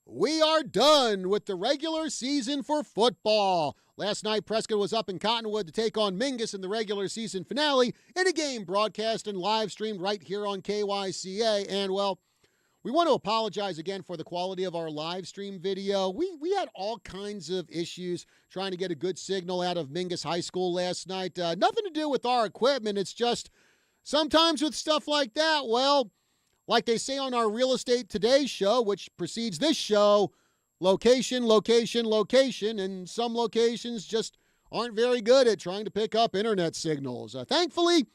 We are done with the regular season for football. Last night, Prescott was up in Cottonwood to take on Mingus in the regular season finale in a game broadcast and live streamed right here on KYCA. And, well, we want to apologize again for the quality of our live stream video. We had all kinds of issues trying to get a good signal out of Mingus High School last night. Nothing to do with our equipment. It's just sometimes with stuff like that, well, like they say on our Real Estate Today show, which precedes this show, location, location, location, and some locations just aren't very good at trying to pick up internet signals. Thankfully,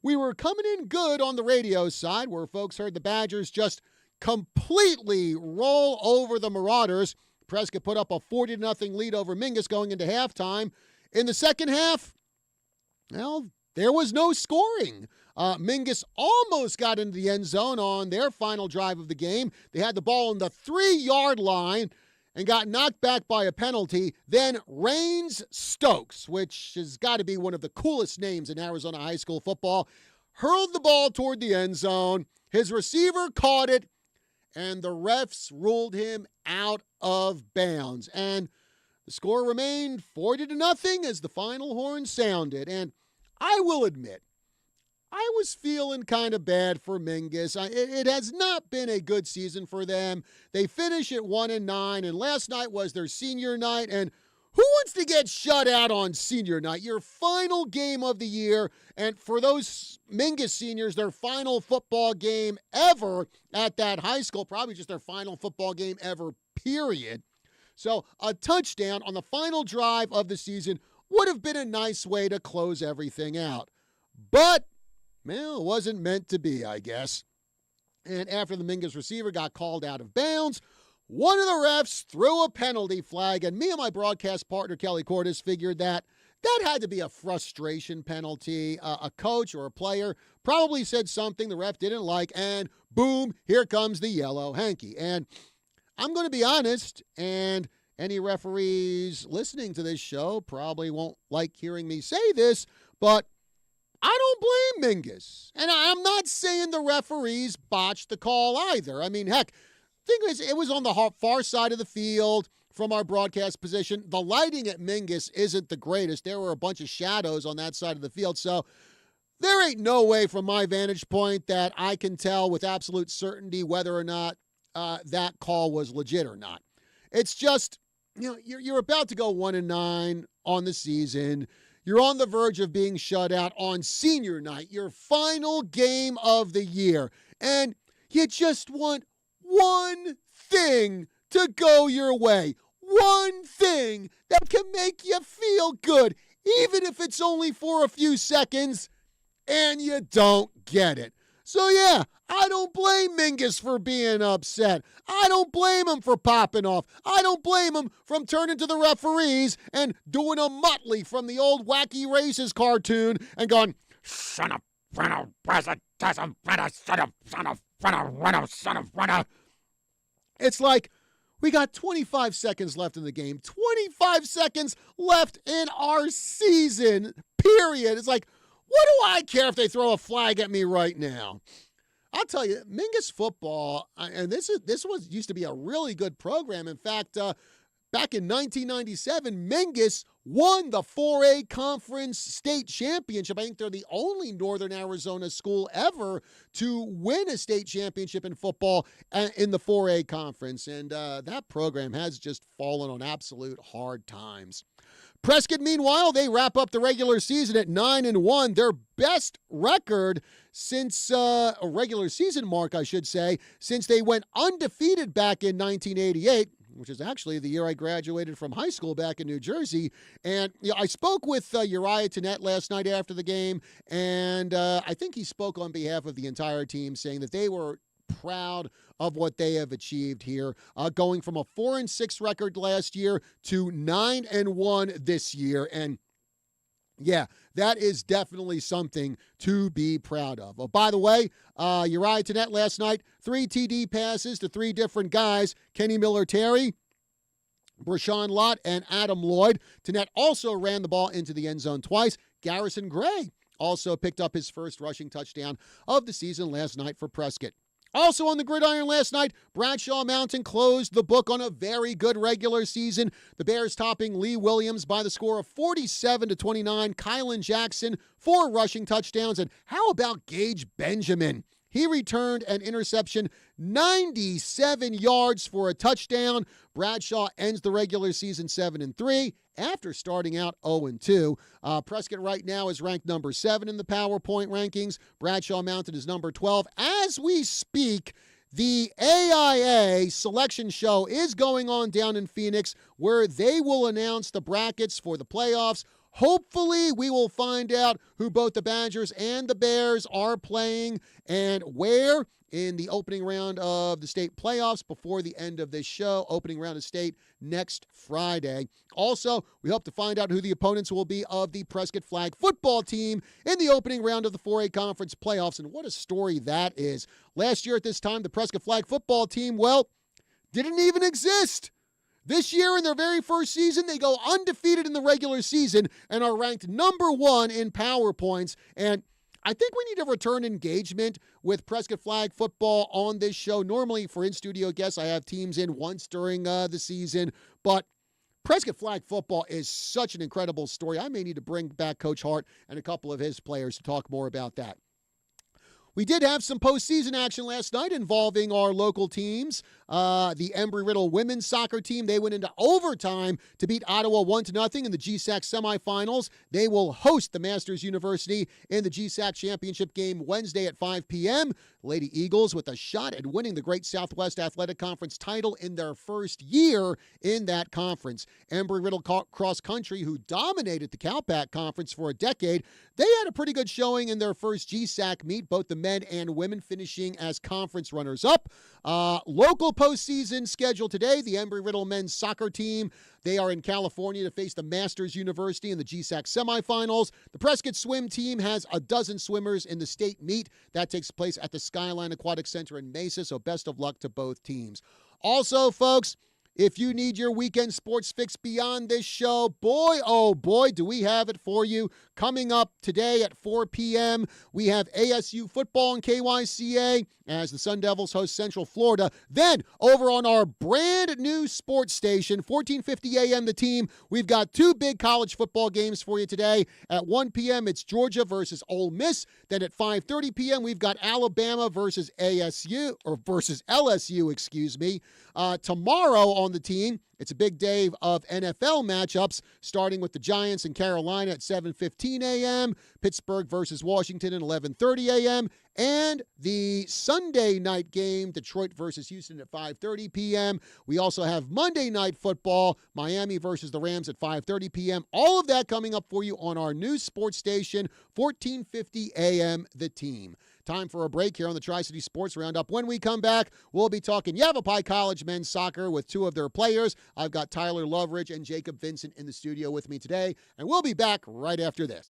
we were coming in good on the radio side where folks heard the Badgers just completely roll over the Marauders. Prescott put up a 40-0 lead over Mingus going into halftime. In the second half, well, there was no scoring. Mingus almost got into the end zone on their final drive of the game. They had the ball on the 3-yard line and got knocked back by a penalty. Then Rains Stokes, which has got to be one of the coolest names in Arizona high school football, hurled the ball toward the end zone. His receiver caught it, and the refs ruled him out of bounds. And the score remained 40-0 as the final horn sounded. And I will admit, I was feeling kind of bad for Mingus. It has not been a good season for them. They finish at 1-9, and last night was their senior night. And who wants to get shut out on senior night? Your final game of the year, and for those Mingus seniors, their final football game ever at that high school, probably just their final football game ever, period. So a touchdown on the final drive of the season would have been a nice way to close everything out. But, well, it wasn't meant to be, I guess. And after the Mingus receiver got called out of bounds, one of the refs threw a penalty flag, and me and my broadcast partner, Kelly Cordes, figured that had to be a frustration penalty. A coach or a player probably said something the ref didn't like, and boom, here comes the yellow hanky. And I'm going to be honest, and any referees listening to this show probably won't like hearing me say this, but I don't blame Mingus. And I'm not saying the referees botched the call either. I mean, heck, thing is, it was on the far side of the field from our broadcast position. The lighting at Mingus isn't the greatest. There were a bunch of shadows on that side of the field. So there ain't no way from my vantage point that I can tell with absolute certainty whether or not that call was legit or not. It's just, you know, you're about to go 1-9 on the season. You're on the verge of being shut out on senior night, your final game of the year. And you just want one thing to go your way. One thing that can make you feel good, even if it's only for a few seconds, and you don't get it. So yeah, I don't blame Mingus for being upset. I don't blame him for popping off. I don't blame him from turning to the referees and doing a Muttley from the old Wacky Races cartoon and going, son of Brenna, son of Brenna. It's like, we got 25 seconds left in the game. 25 seconds left in our season, period. It's like, what do I care if they throw a flag at me right now? I'll tell you, Mingus football, and this used to be a really good program. In fact, back in 1997, Mingus won the 4A Conference State Championship. I think they're the only Northern Arizona school ever to win a state championship in football in the 4A Conference. And that program has just fallen on absolute hard times. Prescott, meanwhile, they wrap up the regular season at 9-1, their best record since a regular season mark, I should say, since they went undefeated back in 1988, which is actually the year I graduated from high school back in New Jersey. And I spoke with Uriah Tennette last night after the game, and I think he spoke on behalf of the entire team, saying that they were proud of what they have achieved here, going from a 4-6 record last year to 9-1 this year. And yeah, that is definitely something to be proud of. Oh, by the way, Uriah Tennette last night, 3 TD passes to 3 different guys, Kenny Miller-Terry, Brashawn Lott, and Adam Lloyd. Tennette also ran the ball into the end zone twice. Garrison Gray also picked up his first rushing touchdown of the season last night for Prescott. Also on the gridiron last night, Bradshaw Mountain closed the book on a very good regular season. The Bears topping Lee Williams by the score of 47-29. Kylan Jackson, 4 rushing touchdowns. And how about Gage Benjamin? He returned an interception, 97 yards for a touchdown. Bradshaw ends the regular season 7-3 after starting out 0-2. Prescott right now is ranked number 7 in the PowerPoint rankings. Bradshaw Mountain is number 12. As we speak, the AIA selection show is going on down in Phoenix, where they will announce the brackets for the playoffs. Hopefully, we will find out who both the Badgers and the Bears are playing and where in the opening round of the state playoffs before the end of this show. Opening round of state next Friday. Also, we hope to find out who the opponents will be of the Prescott flag football team in the opening round of the 4A conference playoffs. And what a story that is. Last year at this time, the Prescott flag football team, well, didn't even exist. This year, in their very first season, they go undefeated in the regular season and are ranked number 1 in PowerPoints. And I think we need to return engagement with Prescott flag football on this show. Normally, for in-studio guests, I have teams in once during the season. But Prescott flag football is such an incredible story. I may need to bring back Coach Hart and a couple of his players to talk more about that. We did have some postseason action last night involving our local teams. The Embry-Riddle women's soccer team, they went into overtime to beat Ottawa 1-0 in the GSAC semifinals. They will host the Masters University in the GSAC championship game Wednesday at 5 p.m. Lady Eagles with a shot at winning the Great Southwest Athletic Conference title in their first year in that conference. Embry-Riddle Cross Country, who dominated the Calpac Conference for a decade, they had a pretty good showing in their first GSAC meet, both the men and women finishing as conference runners-up. Local postseason schedule today, the Embry-Riddle men's soccer team, they are in California to face the Masters University in the GSAC semifinals. The Prescott swim team has a dozen swimmers in the state meet. That takes place at the Skyline Aquatic Center in Mesa, so best of luck to both teams. Also, folks, if you need your weekend sports fix beyond this show, boy, oh boy, do we have it for you. Coming up today at 4 p.m., we have ASU football on KYCA as the Sun Devils host Central Florida. Then, over on our brand new sports station, 1450 a.m. The Team, we've got 2 big college football games for you today. At 1 p.m., it's Georgia versus Ole Miss. Then at 5:30 p.m., we've got Alabama versus LSU, excuse me. Tomorrow on the Team, it's a big day of NFL matchups, starting with the Giants and Carolina at 7:15 a.m., Pittsburgh versus Washington at 11:30 a.m., and the Sunday night game, Detroit versus Houston at 5:30 p.m. We also have Monday Night Football, Miami versus the Rams at 5:30 p.m. All of that coming up for you on our new sports station, 1450 a.m. The Team. Time for a break here on the Tri-City Sports Roundup. When we come back, we'll be talking Yavapai College men's soccer with 2 of their players. I've got Tyler Loveridge and Jacob Vincent in the studio with me today, and we'll be back right after this.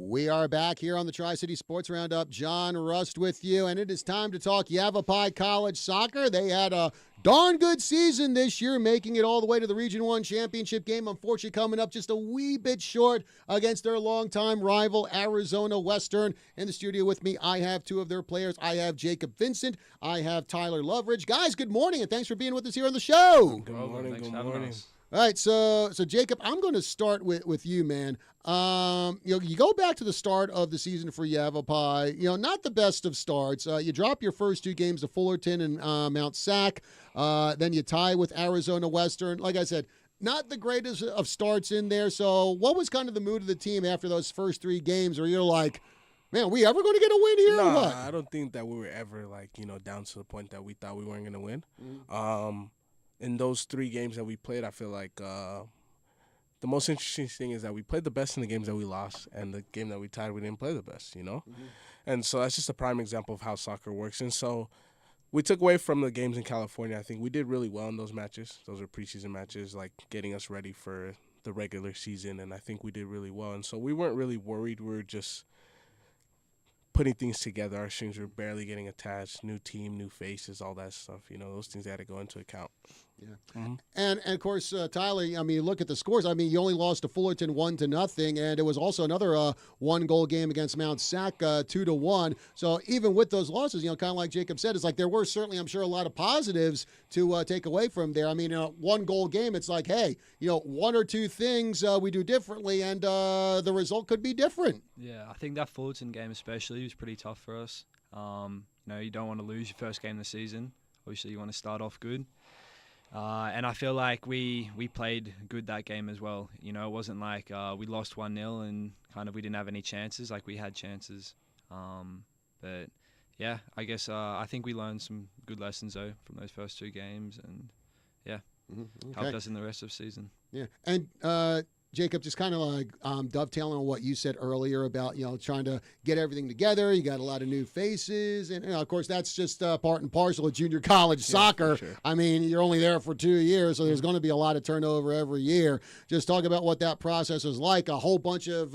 We are back here on the Tri-City Sports Roundup. John Rust with you, and it is time to talk Yavapai College soccer. They had a darn good season this year, making it all the way to the Region 1 championship game. Unfortunately, coming up just a wee bit short against their longtime rival, Arizona Western. In the studio with me, I have two of their players. I have Jacob Vincent. I have Tyler Loveridge. Guys, good morning, and thanks for being with us here on the show. Good morning. Good morning. All right, so Jacob, I'm going to start with you, man. You go back to the start of the season for Yavapai. Not the best of starts. You drop your first two games to Fullerton and Mount Sac. Then you tie with Arizona Western. Like I said, not the greatest of starts in there. So, what was kind of the mood of the team after those first three games, where you're like, man, we ever going to get a win here? No, or what? I don't think that we were ever down to the point that we thought we weren't going to win. Mm-hmm. In those three games that we played, I feel like the most interesting thing is that we played the best in the games that we lost, and the game that we tied, we didn't play the best, Mm-hmm. And so that's just a prime example of how soccer works. And so we took away from the games in California. I think we did really well in those matches. Those are preseason matches, like getting us ready for the regular season, and I think we did really well. And so we weren't really worried. We were just putting things together. Our strings were barely getting attached. New team, new faces, all that stuff. Those things had to go into account. Yeah. Mm-hmm. And of course, Tyler, you look at the scores. You only lost to Fullerton 1-0, and it was also another one-goal game against Mount Sac, 2-1. So even with those losses, kind of like Jacob said, it's like there were certainly, I'm sure, a lot of positives to take away from there. One-goal game, it's like, hey, one or two things we do differently, and the result could be different. Yeah, I think that Fullerton game especially was pretty tough for us. You don't want to lose your first game of the season. Obviously, you want to start off good. And I feel like we played good that game as well. It wasn't like we lost 1-0 and kind of we didn't have any chances. Like, we had chances. But, yeah, I guess I think we learned some good lessons, though, from those first two games. And, yeah, helped us in the rest of the season. Yeah. And, Jacob, just kind of like dovetailing on what you said earlier about, trying to get everything together. You got a lot of new faces. And, of course, that's just part and parcel of junior college soccer. Sure. You're only there for 2 years, so there's going to be a lot of turnover every year. Just talk about what that process is like. A whole bunch of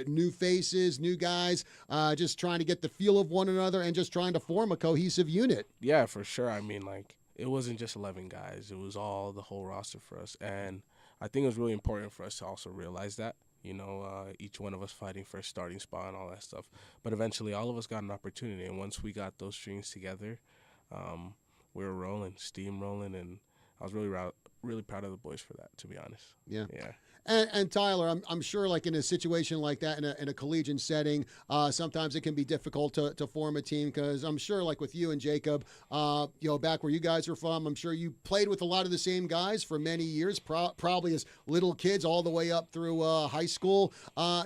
new faces, new guys, just trying to get the feel of one another and just trying to form a cohesive unit. Yeah, for sure. It wasn't just 11 guys. It was all the whole roster for us. And I think it was really important for us to also realize that, each one of us fighting for a starting spot and all that stuff. But eventually all of us got an opportunity. And once we got those strings together, we were rolling, steamrolling. And I was really proud of the boys for that, to be honest. Yeah. Yeah. And Tyler, I'm sure, like in a situation like that, in a collegiate setting, sometimes it can be difficult to form a team, because I'm sure, like with you and Jacob, back where you guys are from, I'm sure you played with a lot of the same guys for many years, probably as little kids all the way up through high school.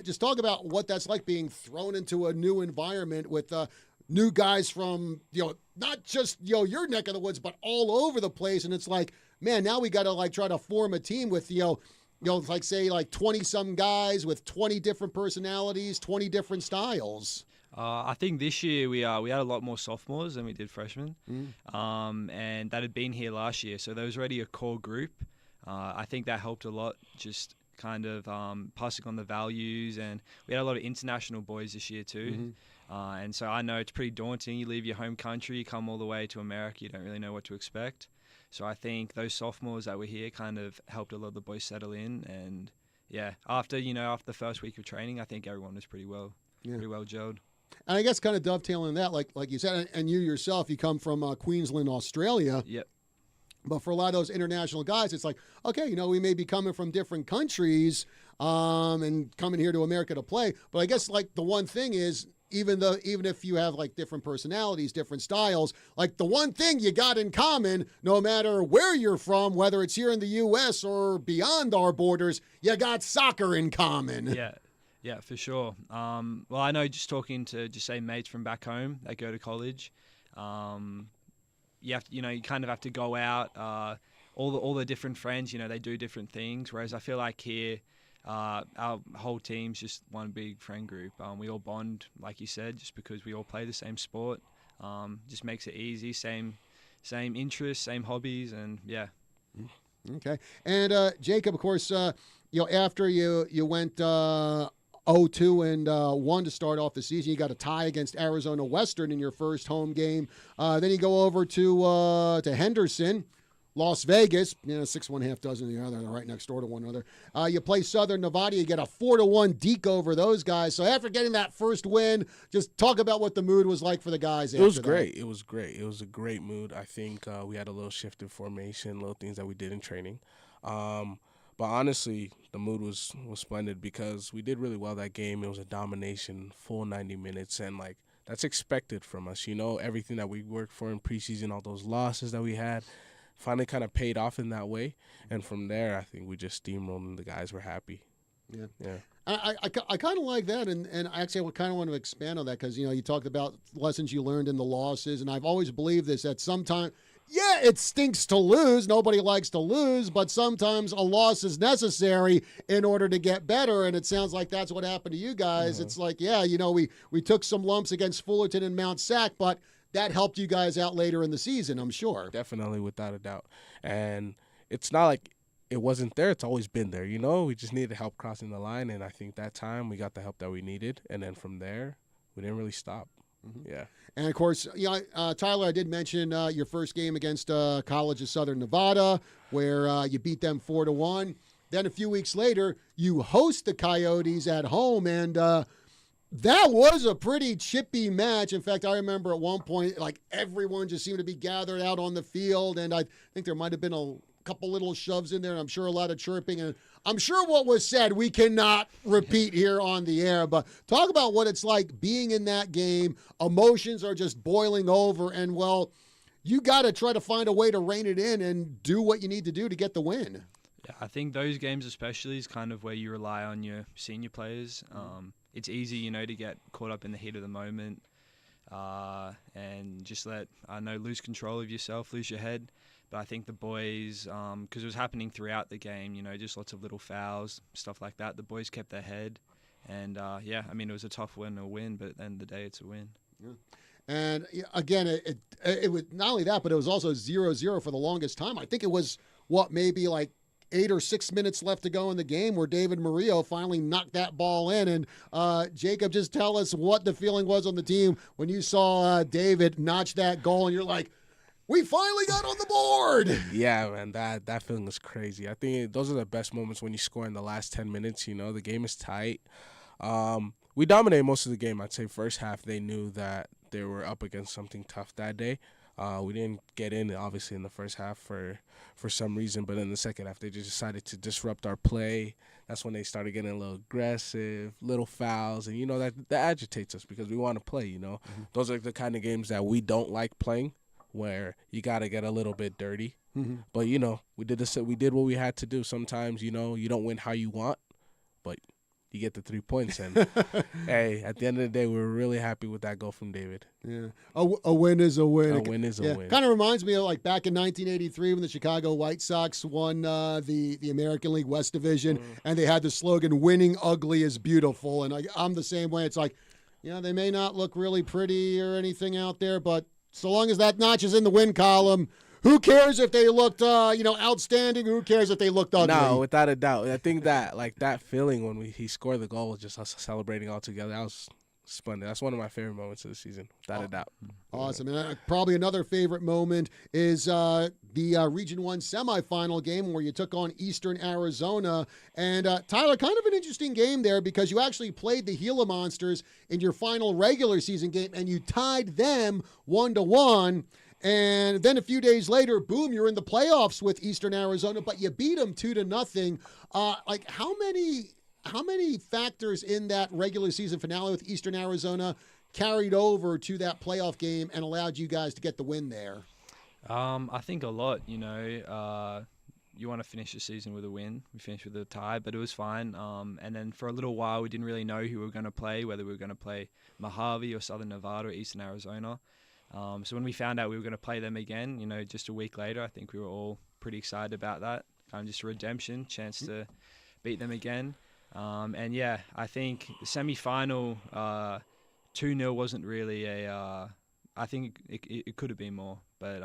Just talk about what that's like, being thrown into a new environment with new guys from, not just, your neck of the woods, but all over the place. And it's like, man, now we got to try to form a team with, say 20-some guys with 20 different personalities, 20 different styles. I think this year we had a lot more sophomores than we did freshmen, and that had been here last year. So there was already a core group. I think that helped a lot, just kind of passing on the values. And we had a lot of international boys this year too. And so I know it's pretty daunting. You leave your home country, you come all the way to America, you don't really know what to expect. So I think those sophomores that were here kind of helped a lot of the boys settle in. And, yeah, after the first week of training, I think everyone was pretty well gelled. And I guess kind of dovetailing that, like you said, and you yourself, you come from Queensland, Australia. Yep. But for a lot of those international guys, it's like, okay, we may be coming from different countries and coming here to America to play. But I guess, the one thing is, even if you have different personalities, different styles, the one thing you got in common, no matter where you're from, whether it's here in the U.S. or beyond our borders, you got soccer in common. Yeah, for sure. Well, I know, just talking to say mates from back home that go to college, you have to, you kind of have to go out. All the different friends, they do different things. Whereas I feel like here, our whole team's just one big friend group. We all bond, like you said, just because we all play the same sport. Just makes it easy. Same interests, same hobbies, and yeah. Okay. And Jacob, of course, after you went 0-2-1 to start off the season. You got a tie against Arizona Western in your first home game. Then you go over to Henderson. Las Vegas, 6-1, half dozen the other. They're right next door to one another. You play Southern Nevada. You get a 4-1 deke over those guys. So after getting that first win, just talk about what the mood was like for the guys. It was great. It was great. It was a great mood. I think we had a little shift in formation, little things that we did in training. But honestly, the mood was splendid because we did really well that game. It was a domination, full 90 minutes, and that's expected from us. Everything that we worked for in preseason, all those losses that we had, finally kind of paid off in that way. And from there, I think we just steamrolled and the guys were happy. Yeah. I kind of like that, and actually I kind of want to expand on that because, you talked about lessons you learned in the losses, and I've always believed this, that sometimes, it stinks to lose. Nobody likes to lose, but sometimes a loss is necessary in order to get better, and it sounds like that's what happened to you guys. Mm-hmm. It's like, we took some lumps against Fullerton and Mount Sac, but that helped you guys out later in the season, I'm sure. Definitely, without a doubt. And it's not like it wasn't there. It's always been there, We just needed help crossing the line, and I think that time we got the help that we needed. And then from there, we didn't really stop. Mm-hmm. Yeah. And, of course, Tyler, I did mention your first game against College of Southern Nevada where you beat them 4-1. Then a few weeks later, you host the Coyotes at home, and that was a pretty chippy match. In fact, I remember at one point, everyone just seemed to be gathered out on the field, and I think there might have been a couple little shoves in there, and I'm sure a lot of chirping, and I'm sure what was said we cannot repeat here on the air, but talk about what it's like being in that game. Emotions are just boiling over, and, you got to try to find a way to rein it in and do what you need to do to get the win. Yeah, I think those games especially is kind of where you rely on your senior players. It's easy, to get caught up in the heat of the moment and just lose control of yourself, lose your head. But I think the boys, because it was happening throughout the game, just lots of little fouls, stuff like that. The boys kept their head. And, it was a tough win to win, but at the end of the day, it's a win. Yeah. And, again, it was not only that, but it was also 0-0 for the longest time. I think it was, maybe 8 or 6 minutes left to go in the game where David Murillo finally knocked that ball in. And Jacob, just tell us what the feeling was on the team when you saw David notch that goal and you're like, we finally got on the board. Yeah, man, that feeling was crazy. I think those are the best moments when you score in the last 10 minutes. The game is tight. We dominated most of the game. I'd say first half they knew that they were up against something tough that day. We didn't get in, obviously, in the first half for some reason, but in the second half, they just decided to disrupt our play. That's when they started getting a little aggressive, little fouls, and, that agitates us because we want to play, Mm-hmm. Those are the kind of games that we don't like playing, where you got to get a little bit dirty. Mm-hmm. But, we did what we had to do. Sometimes, you don't win how you want, but you get the 3 points. And, hey, at the end of the day, we were really happy with that goal from David. Yeah, a win is a win. A win is a win. Kind of reminds me of back in 1983 when the Chicago White Sox won the American League West Division, and they had the slogan, winning ugly is beautiful. And I'm the same way. It's like, they may not look really pretty or anything out there, but so long as that notch is in the win column, who cares if they looked, outstanding? Who cares if they looked ugly? No, without a doubt. I think that, that feeling when he scored the goal, just us celebrating all together, that was splendid. That's one of my favorite moments of the season, without a doubt. Awesome. And probably another favorite moment is the Region 1 semifinal game where you took on Eastern Arizona. And, Tyler, kind of an interesting game there because you actually played the Gila Monsters in your final regular season game, and you tied them 1-1. And then a few days later, boom, you're in the playoffs with Eastern Arizona, but you beat them 2-0. How many factors in that regular season finale with Eastern Arizona carried over to that playoff game and allowed you guys to get the win there? I think a lot. You want to finish the season with a win. We finished with a tie, but it was fine. And then for a little while, we didn't really know who we were going to play, whether we were going to play Mojave or Southern Nevada or Eastern Arizona. So when we found out we were going to play them again, just a week later, I think we were all pretty excited about that. Kind of just a redemption, chance to beat them again. I think the semi-final 2-0 wasn't really I think it could have been more. But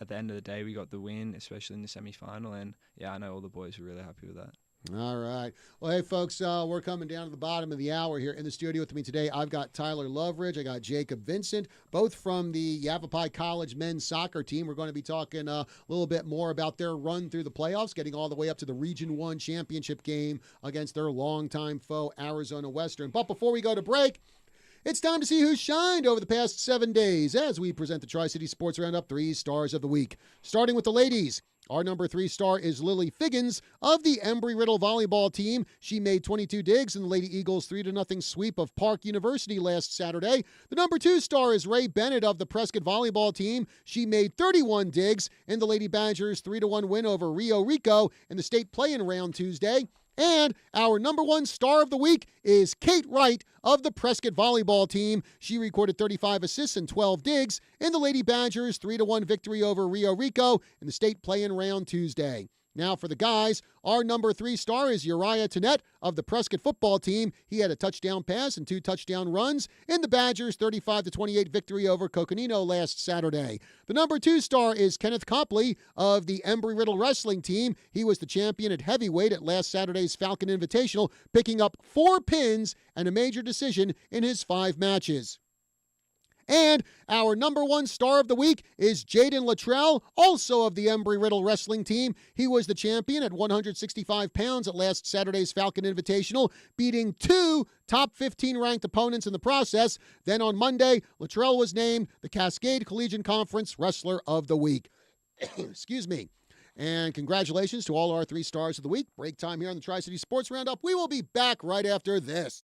at the end of the day, we got the win, especially in the semi-final. And, I know all the boys were really happy with that. All right. Well, hey, folks, we're coming down to the bottom of the hour here. In the studio with me today, I've got Tyler Loveridge. I got Jacob Vincent, both from the Yavapai College men's soccer team. We're going to be talking a little bit more about their run through the playoffs, getting all the way up to the Region 1 championship game against their longtime foe, Arizona Western. But before we go to break, it's time to see who shined over the past 7 days as we present the Tri-City Sports Roundup 3 Stars of the Week. Starting with the ladies. Our number 3 star is Lily Figgins of the Embry-Riddle volleyball team. She made 22 digs in the Lady Eagles' 3-0 sweep of Park University last Saturday. The number 2 star is Ray Bennett of the Prescott volleyball team. She made 31 digs in the Lady Badgers' 3-1 win over Rio Rico in the state play-in round Tuesday. And our number 1 star of the week is Kate Wright of the Prescott volleyball team. She recorded 35 assists and 12 digs in the Lady Badgers' 3-1 victory over Rio Rico in the state play-in round Tuesday. Now for the guys, our number 3 star is Uriah Tonette of the Prescott football team. He had a touchdown pass and 2 touchdown runs in the Badgers' 35-28 victory over Coconino last Saturday. The number 2 star is Kenneth Copley of the Embry-Riddle wrestling team. He was the champion at heavyweight at last Saturday's Falcon Invitational, picking up 4 pins and a major decision in his 5 matches. And our number 1 star of the week is Jaden Luttrell, also of the Embry-Riddle wrestling team. He was the champion at 165 pounds at last Saturday's Falcon Invitational, beating 2 top 15 ranked opponents in the process. Then on Monday, Luttrell was named the Cascade Collegiate Conference Wrestler of the Week. Excuse me. And congratulations to all our 3 stars of the week. Break time here on the Tri-City Sports Roundup. We will be back right after this.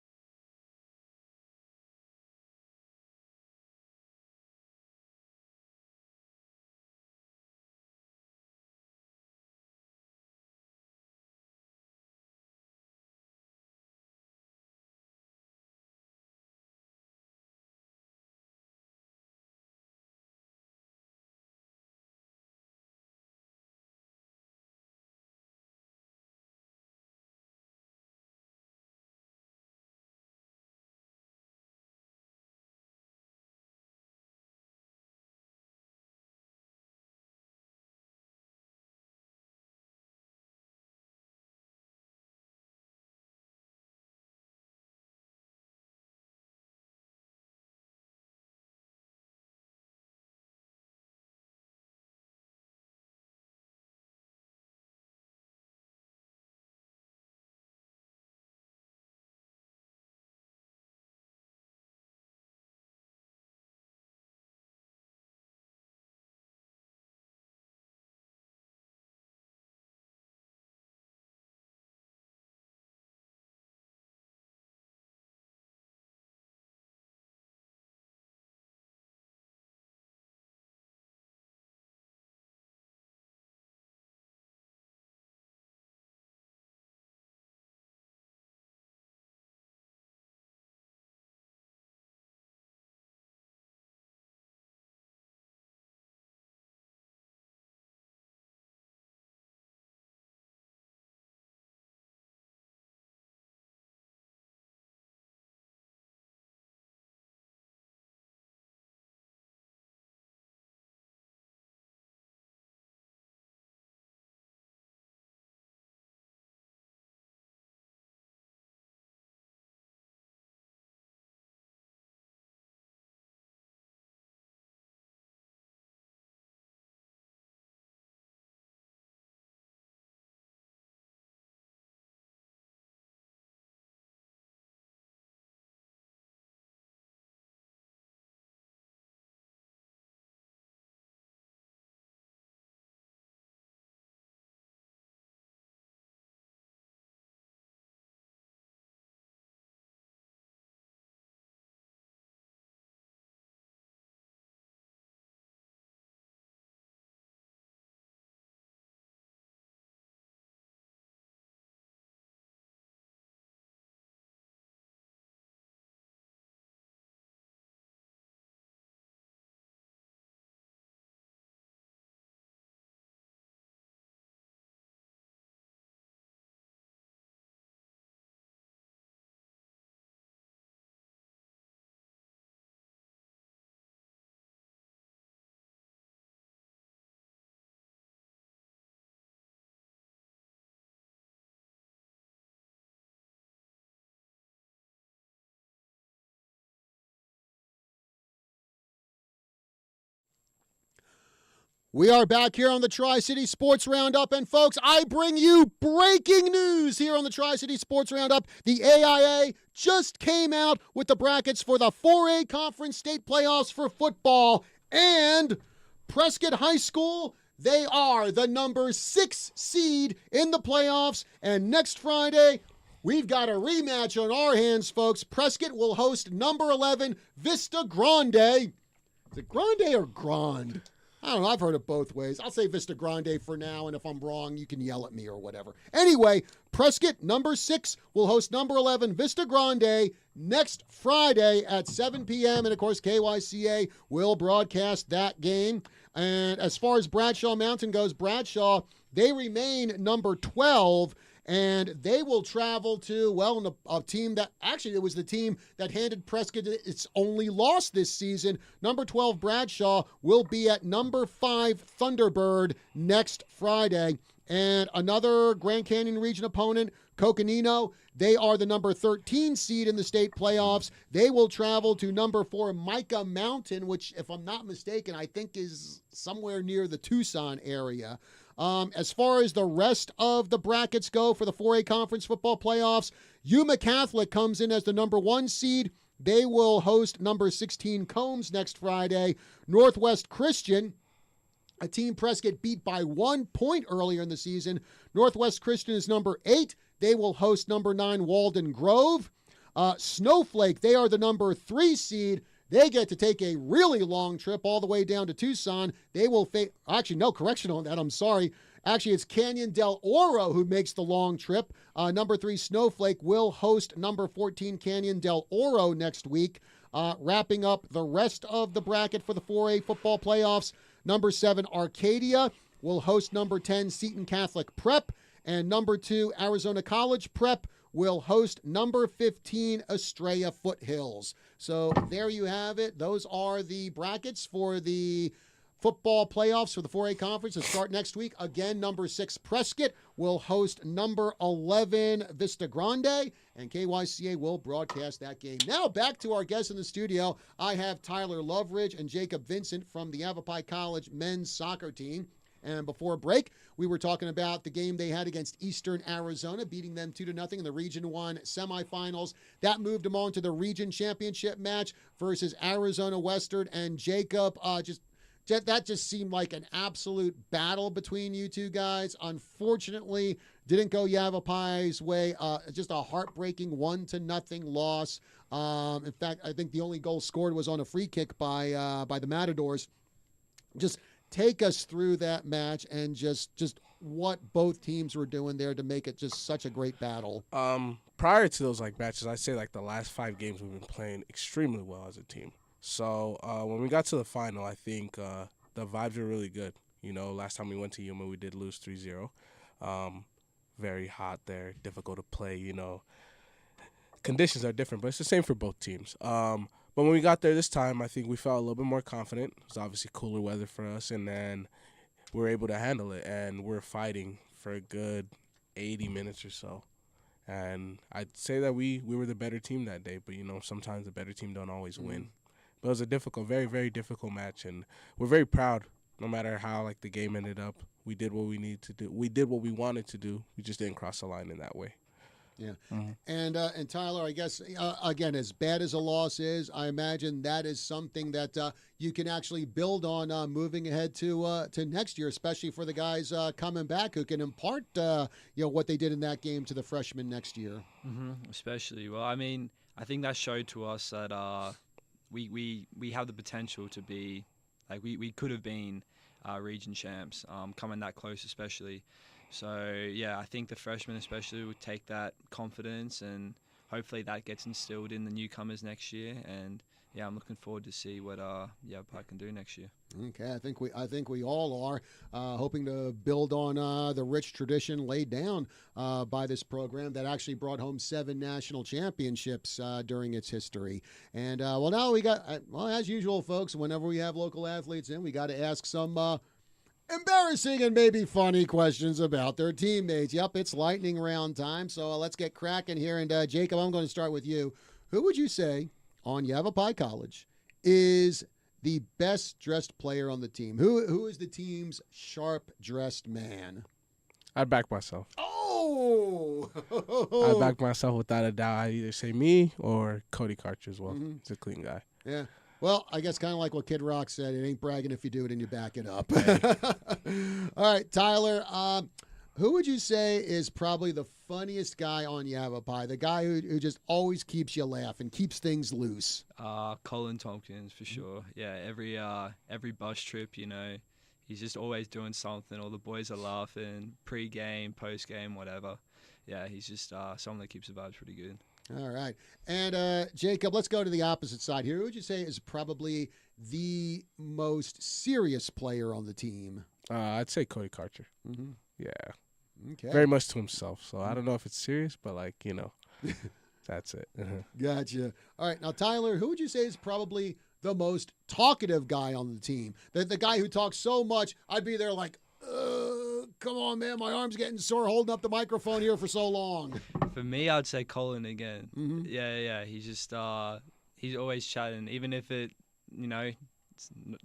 We are back here on the Tri-City Sports Roundup, and folks, I bring you breaking news here on the Tri-City Sports Roundup. The AIA just came out with the brackets for the 4A Conference State Playoffs for football, and Prescott High School, they are the number 6 seed in the playoffs, and next Friday, we've got a rematch on our hands, folks. Prescott will host number 11, Vista Grande. Is it Grande or Grand? I don't know. I've heard it both ways. I'll say Vista Grande for now, and if I'm wrong, you can yell at me or whatever. Anyway, Prescott, number 6, will host number 11, Vista Grande, next Friday at 7 p.m. And, of course, KYCA will broadcast that game. And as far as Bradshaw Mountain goes, Bradshaw, they remain number 12. And they will travel to, well, a team that, actually, it was the team that handed Prescott its only loss this season. Number 12, Bradshaw, will be at number 5, Thunderbird, next Friday. And another Grand Canyon region opponent, Coconino, they are the number 13 seed in the state playoffs. They will travel to number 4, Micah Mountain, which, if I'm not mistaken, I think is somewhere near the Tucson area. As far as the rest of the brackets go for the 4A Conference Football Playoffs, Yuma Catholic comes in as the number 1 seed. They will host number 16 Combs next Friday. Northwest Christian, a team Prescott beat by 1 point earlier in the season. Northwest Christian is number 8. They will host number 9 Walden Grove. Snowflake, they are the number 3 seed. They get to take a really long trip all the way down to Tucson. They will actually, no, correction on that. I'm sorry. Actually, it's Canyon del Oro who makes the long trip. Number 3 Snowflake will host number 14 Canyon del Oro next week. Wrapping up the rest of the bracket for the 4A football playoffs, number 7 Arcadia will host number 10 Seton Catholic Prep. And number 2 Arizona College Prep will host number 15 Estrella Foothills. So there you have it. Those are the brackets for the football playoffs for the 4A conference to start next week. Again, number 6 Prescott will host number 11 Vista Grande, and KYCA will broadcast that game. Now back to our guests in the studio. I have Tyler Loveridge and Jacob Vincent from the Yavapai College men's soccer team. And before break, we were talking about the game they had against Eastern Arizona, beating them 2-0 in the Region 1 semifinals. That moved them on to the Region Championship match versus Arizona Western. And Jacob, that just seemed like an absolute battle between you two guys. Unfortunately, didn't go Yavapai's way. Just a heartbreaking 1-0 loss. In fact, I think the only goal scored was on a free kick by the Matadors. Just take us through that match and just what both teams were doing there to make it just such a great battle. Prior to those matches, I'd say the last 5 games we've been playing extremely well as a team. So when we got to the final, I think the vibes were really good. You know, last time we went to Yuma, we did lose 3-0. Very hot there, difficult to play. You know, conditions are different, but it's the same for both teams. But when we got there this time, I think we felt a little bit more confident. It was obviously cooler weather for us, and then we were able to handle it. And we're fighting for a good 80 minutes or so. And I'd say that we were the better team that day, but, you know, sometimes the better team don't always win. But it was a difficult, very, very difficult match, and we're very proud no matter how, the game ended up. We did what we needed to do. We did what we wanted to do. We just didn't cross the line in that way. Yeah. Mm-hmm. And Tyler, I guess, again, as bad as a loss is, I imagine that is something that you can actually build on moving ahead to next year, especially for the guys coming back who can impart, what they did in that game to the freshmen next year. Mm-hmm. Especially. Well, I mean, I think that showed to us that we have the potential to be, we could have been region champs, coming that close especially. So, yeah, I think the freshmen especially would take that confidence, and hopefully that gets instilled in the newcomers next year. And, yeah, I'm looking forward to see what Yavapai can do next year. Okay, I think we all are hoping to build on the rich tradition laid down by this program that actually brought home 7 national championships during its history. And, now we got, as usual, folks, whenever we have local athletes in, we got to ask some embarrassing and maybe funny questions about their teammates. Yep, it's lightning round time, so let's get cracking here. And Jacob, I'm going to start with you. Who would you say on Yavapai College is the best dressed player on the team. Who is the team's sharp dressed man? I'd back myself. Oh, I'd back myself without a doubt. I'd either say me or Cody Karcher as well. He's a clean guy. Yeah. Well, I guess kind of like what Kid Rock said, it ain't bragging if you do it and you back it up. All right, Tyler, who would you say is probably the funniest guy on Yavapai, the guy who just always keeps you laughing, keeps things loose? Colin Tompkins, for sure. Yeah, every bus trip, he's just always doing something. All the boys are laughing, pre-game, post-game, whatever. Yeah, he's just someone that keeps the vibes pretty good. All right. And, Jacob, let's go to the opposite side here. Who would you say is probably the most serious player on the team? I'd say Cody Karcher. Mm-hmm. Yeah. Okay. Very much to himself. So I don't know if it's serious, but, that's it. Gotcha. All right. Now, Tyler, who would you say is probably the most talkative guy on the team? The guy who talks so much, I'd be there like, come on, man, my arm's getting sore holding up the microphone here for so long. For me, I'd say Colin again. Mm-hmm. Yeah. He's just he's always chatting, even if it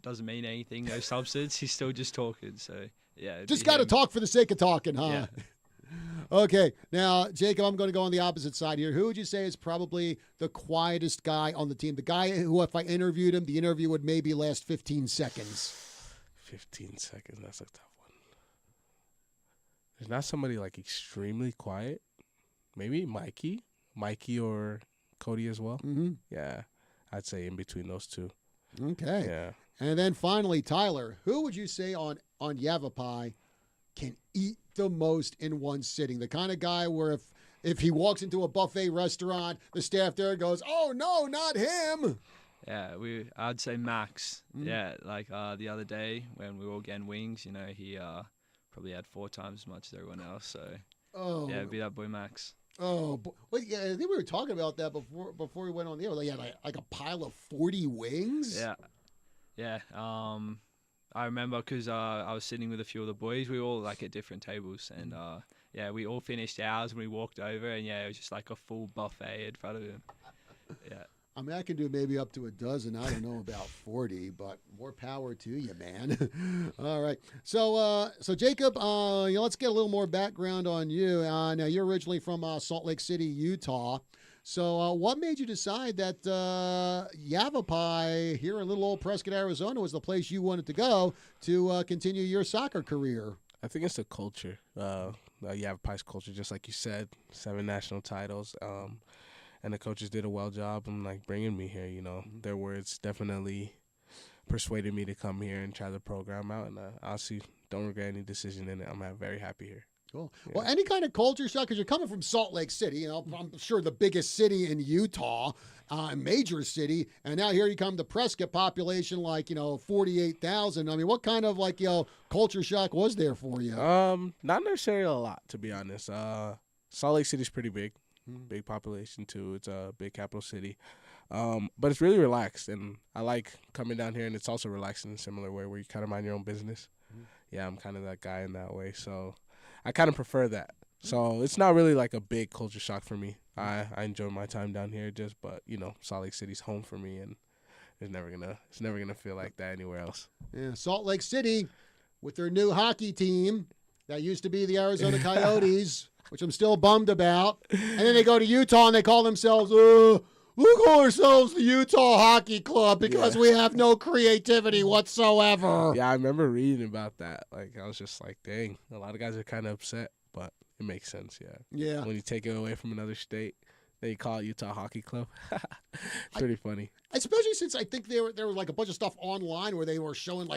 doesn't mean anything, no substance. He's still just talking. So yeah, just got to talk for the sake of talking, huh? Yeah. Okay, now Jacob, I'm going to go on the opposite side here. Who would you say is probably the quietest guy on the team? The guy who, if I interviewed him, the interview would maybe last 15 seconds. 15 seconds. That's a tough one. There's not somebody extremely quiet. Maybe Mikey or Cody as well. Mm-hmm. Yeah, I'd say in between those two. Okay. Yeah. And then finally, Tyler, who would you say on Yavapai can eat the most in one sitting? The kind of guy where if he walks into a buffet restaurant, the staff there goes, "Oh no, not him." Yeah, I'd say Max. Yeah, the other day when we were all getting wings, he probably had 4 times as much as everyone else. So yeah, it'd be that boy Max. Oh, well, yeah, I think we were talking about that before we went on the air. He had like a pile of 40 wings. Yeah. I remember because I was sitting with a few of the boys. We were all at different tables, and we all finished ours and we walked over, and it was just like a full buffet in front of him. Yeah. I mean, I can do maybe up to a dozen. I don't know about 40, but more power to you, man. All right. So Jacob, let's get a little more background on you. Now, you're originally from Salt Lake City, Utah. So what made you decide that Yavapai here in little old Prescott, Arizona was the place you wanted to go to continue your soccer career? I think it's the culture, Yavapai's culture, just like you said, 7 national titles. And the coaches did a well job in bringing me here. Their words definitely persuaded me to come here and try the program out. And honestly, don't regret any decision in it. I'm very happy here. Cool. Yeah. Well, any kind of culture shock, because you're coming from Salt Lake City, I'm sure the biggest city in Utah, major city, and now here you come to Prescott, population 48,000. I mean, what kind of culture shock was there for you? Not necessarily a lot, to be honest. Salt Lake City's pretty big. Big population too. It's a big capital city, but it's really relaxed, and I like coming down here. And it's also relaxed in a similar way where you kind of mind your own business. Yeah, I'm kind of that guy in that way, so I kind of prefer that. So it's not really a big culture shock for me. I enjoy my time down here, but Salt Lake City's home for me, and it's never gonna feel like that anywhere else. Yeah, Salt Lake City with their new hockey team that used to be the Arizona Coyotes. Which I'm still bummed about. And then they go to Utah and they call themselves, we call ourselves the Utah Hockey Club because we have no creativity whatsoever. Yeah, I remember reading about that. I was just dang, a lot of guys are kind of upset, but it makes sense, Yeah. When you take it away from another state, then you call it Utah Hockey Club. It's pretty funny. Especially since I think there was a bunch of stuff online where they were showing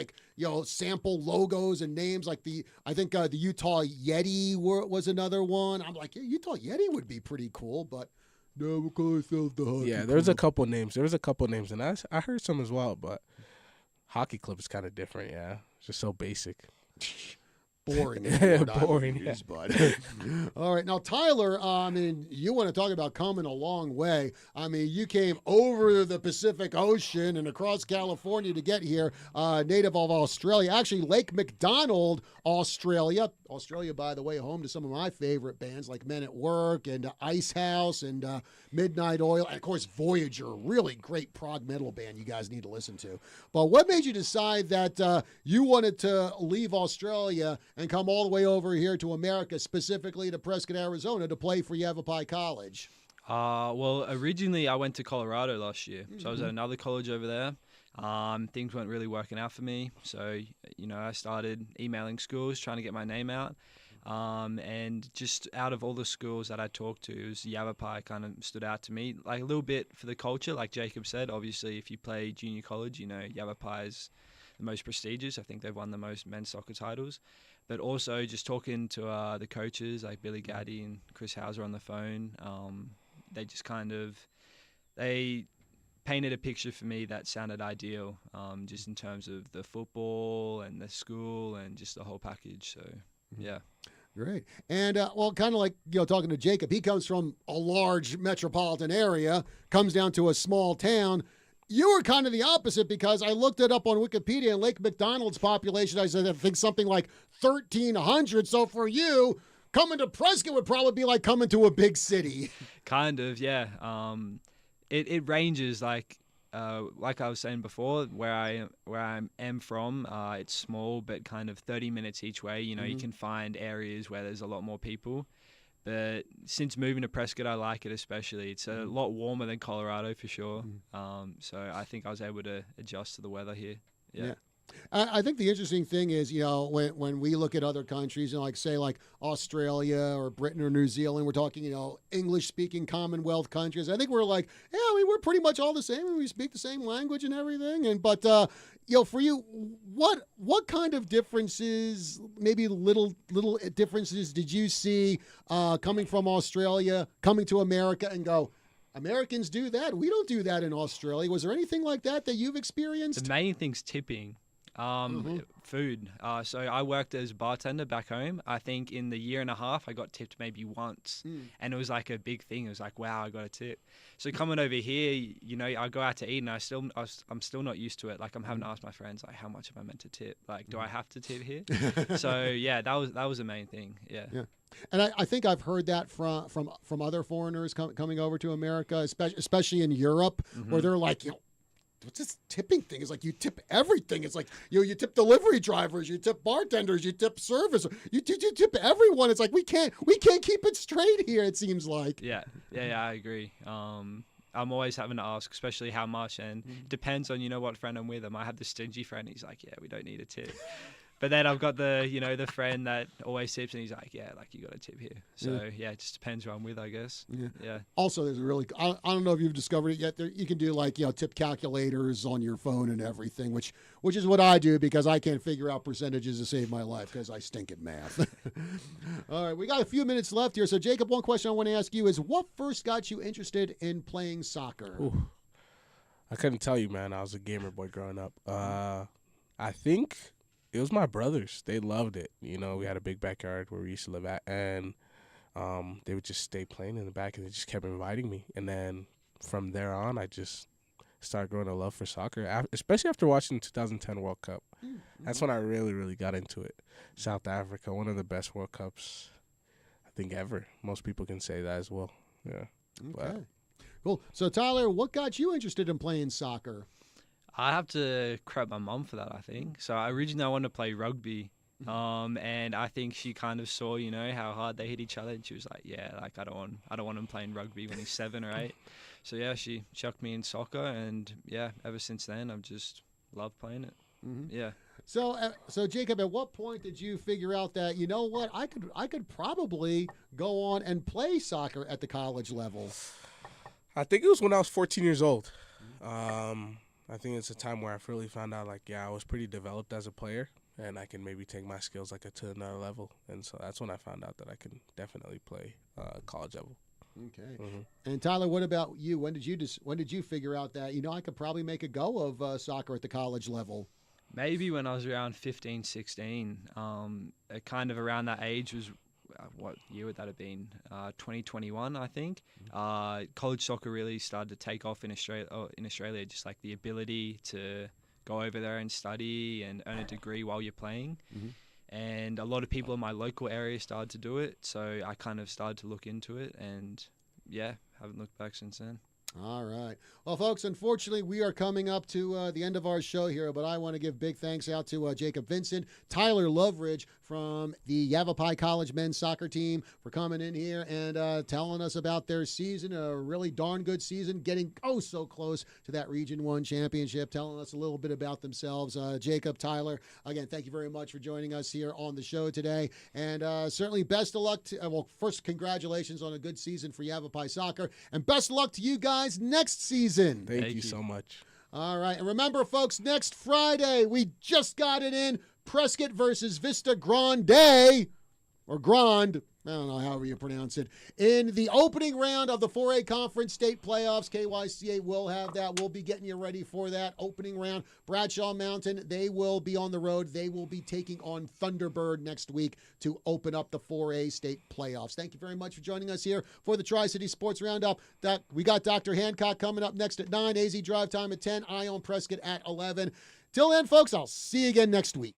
sample logos and names the Utah Yeti was another one. I'm like, Utah Yeti would be pretty cool, but no, we call ourselves the Hockey Club. There was a couple names, and I heard some as well, but Hockey Club is kind of different, It's just so basic. Boring. Boring. Bud. All right. Now, Tyler, you want to talk about coming a long way. You came over the Pacific Ocean and across California to get here, native of Australia. Actually, Lake McDonald, Australia. Australia, by the way, home to some of my favorite bands like Men at Work and Ice House and Midnight Oil. And, of course, Voyager, really great prog metal band you guys need to listen to. But what made you decide that you wanted to leave Australia and come all the way over here to America, specifically to Prescott, Arizona, to play for Yavapai College? Well, originally I went to Colorado last year. So I was at another college over there. Things weren't really working out for me. So, I started emailing schools, trying to get my name out. And just out of all the schools that I talked to, it was Yavapai kind of stood out to me. Like a little bit for the culture, like Jacob said. Obviously, if you play junior college, Yavapai is the most prestigious. I think they've won the most men's soccer titles. But also just talking to the coaches like Billy Gaddy and Chris Hauser on the phone, they just they painted a picture for me that sounded ideal, just in terms of the football and the school and just the whole package. So, yeah. Great. And, kind of like, talking to Jacob, he comes from a large metropolitan area, comes down to a small town. You were kind of the opposite because I looked it up on Wikipedia and Lake McDonald's population, I said, I think something like 1,300. So for you, coming to Prescott would probably be like coming to a big city. Kind of, yeah. It ranges like I was saying before, where I am from. It's small, but kind of 30 minutes each way. You can find areas where there's a lot more people. But since moving to Prescott, I like it especially. It's a lot warmer than Colorado for sure. So I think I was able to adjust to the weather here. Yeah. I think the interesting thing is, when we look at other countries, like Australia or Britain or New Zealand, we're talking, English-speaking Commonwealth countries. I think we're like, yeah, we're pretty much all the same. We speak the same language and everything. But for you, what kind of differences, maybe little differences, did you see coming from Australia, coming to America, and go, Americans do that. We don't do that in Australia. Was there anything like that you've experienced? The main thing's tipping. Food. So I worked as a bartender back home. I think in the year and a half, I got tipped maybe once. And it was like a big thing. It was like, wow, I got a tip. So coming over here, I go out to eat and I'm still not used to it. Like I'm having to ask my friends, like, how much am I meant to tip? Like, do I have to tip here? So yeah, that was the main thing. Yeah. And I think I've heard that from other foreigners coming over to America, especially in Europe, where they're like, what's this tipping thing? It's like you tip everything. It's like you tip delivery drivers, you tip bartenders, you tip service, you tip everyone. It's like we can't keep it straight here. It seems like. Yeah, I agree. I'm always having to ask, especially how much, and depends on what friend I'm with. I might have the stingy friend. He's like, yeah, we don't need a tip. But then I've got the friend that always tips, and he's like, yeah, like you got a tip here. So yeah, it just depends who I'm with, I guess. Yeah. Also, there's I don't know if you've discovered it yet. You can do tip calculators on your phone and everything, which is what I do because I can't figure out percentages to save my life because I stink at math. All right, we got a few minutes left here. So Jacob, one question I want to ask you is, what first got you interested in playing soccer? Ooh. I couldn't tell you, man. I was a gamer boy growing up. I think it was my brothers. They loved it. We had a big backyard where we used to live at, and they would just stay playing in the back, and they just kept inviting me. And then from there on, I just started growing a love for soccer, especially after watching the 2010 World Cup. That's when I really, really got into it. South Africa, one of the best World Cups, I think, ever. Most people can say that as well. Yeah. Okay. Cool. So, Tyler, what got you interested in playing soccer? I have to credit my mum for that, I think. So originally I wanted to play rugby, and I think she kind of saw, how hard they hit each other, and she was like, yeah, like I don't want him playing rugby when he's 7 or 8. So yeah, she chucked me in soccer, and yeah, ever since then I've just loved playing it. Yeah. So Jacob, at what point did you figure out that what I could probably go on and play soccer at the college level? I think it was when I was 14 years old. I think it's a time where I've really found out, I was pretty developed as a player, and I can maybe take my skills, to another level. And so that's when I found out that I can definitely play college level. Okay. And Tyler, what about you? When did you figure out that, I could probably make a go of soccer at the college level? Maybe when I was around 15, 16. Kind of around that age was, what year would that have been? 2021, I think. College soccer really started to take off in Australia, just like the ability to go over there and study and earn a degree while you're playing. and a lot of people in my local area started to do it. So I kind of started to look into it, and yeah, haven't looked back since then. All right. Well, folks, unfortunately, we are coming up to the end of our show here, but I want to give big thanks out to Jacob Vincent, Tyler Loveridge from the Yavapai College men's soccer team for coming in here and telling us about their season, a really darn good season, getting so close to that Region 1 championship, telling us a little bit about themselves. Jacob, Tyler, again, thank you very much for joining us here on the show today, and certainly best of luck first, congratulations on a good season for Yavapai soccer, and best of luck to you guys next season. Thank you so much. All right. And remember, folks, next Friday, we just got it in, Prescott versus Vista Grande, or Grand, I don't know however you pronounce it, in the opening round of the 4A Conference State Playoffs. KYCA will have that. We'll be getting you ready for that opening round. Bradshaw Mountain, they will be on the road. They will be taking on Thunderbird next week to open up the 4A State Playoffs. Thank you very much for joining us here for the Tri-City Sports Roundup. We got Dr. Hancock coming up next at 9, AZ Drive Time at 10, Eye on Prescott at 11. Till then, folks, I'll see you again next week.